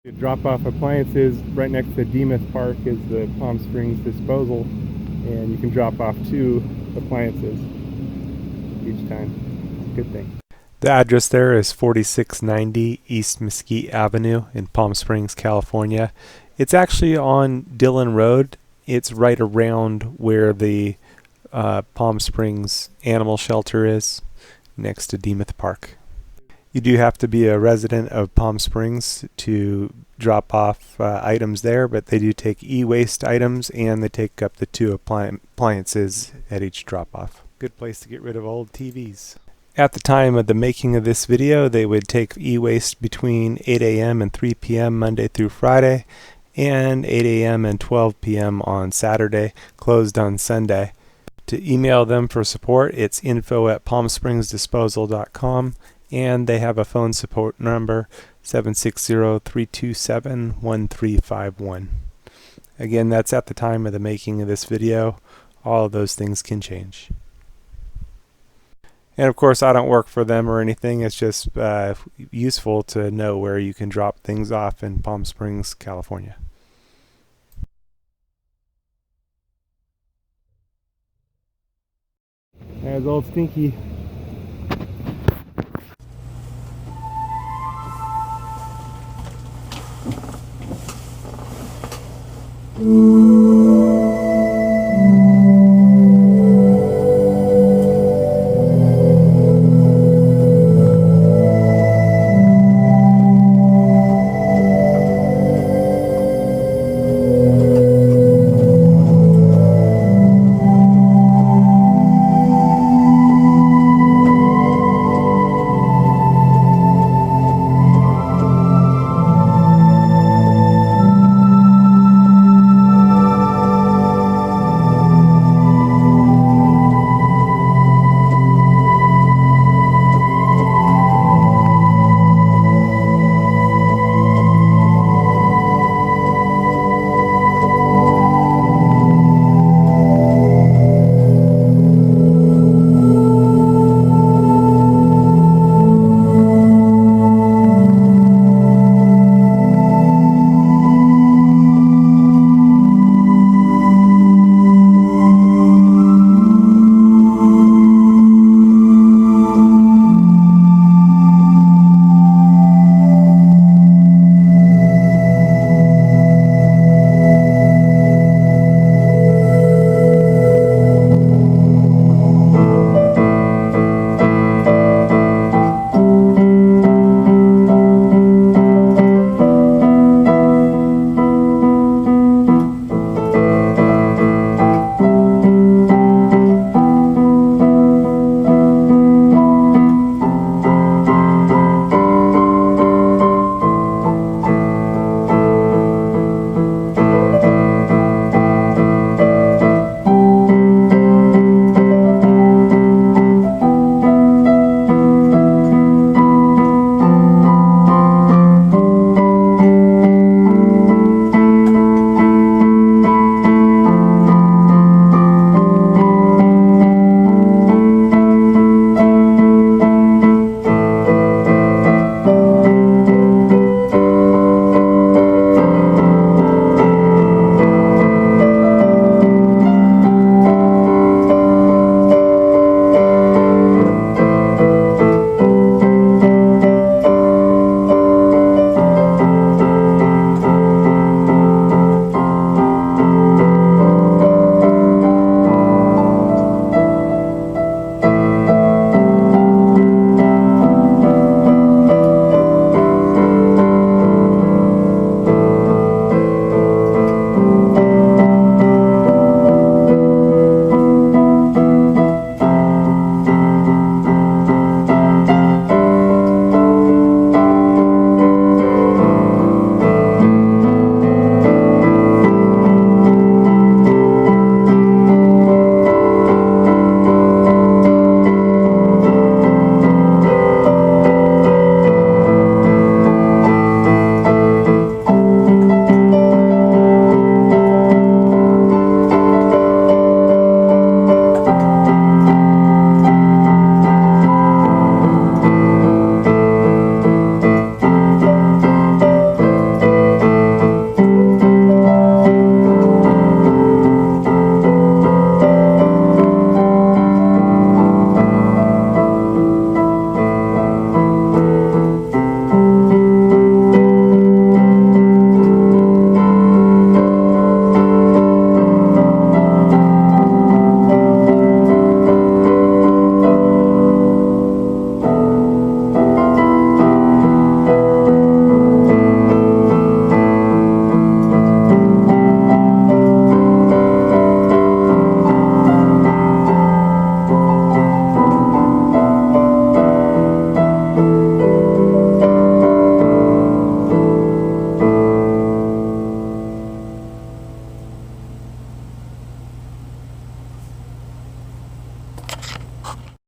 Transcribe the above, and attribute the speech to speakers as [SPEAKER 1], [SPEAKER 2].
[SPEAKER 1] To drop off appliances, right next to Demuth Park is the Palm Springs disposal, and you can drop off 2 appliances each time. Good thing. The address there is 4690 East Mesquite Avenue in Palm Springs, California. It's actually on Dillon Road. It's right around where the Palm Springs Animal Shelter is, next to Demuth Park. You do have to be a resident of Palm Springs to drop off items there, but they do take e-waste items, and they take up to 2 appliances at each drop-off. Good place to get rid of old TVs. At the time of the making of this video, they would take e-waste between 8 a.m. and 3 p.m. Monday through Friday, and 8 a.m. and 12 p.m. on Saturday, closed on Sunday. To email them for support, it's info@palmspringsdisposal.com. And they have a phone support number, 760-327-1351. Again, that's at the time of the making of this video. All of those things can change. And of course, I don't work for them or anything. It's just useful to know where you can drop things off in Palm Springs, California. There's old Stinky. Ooh.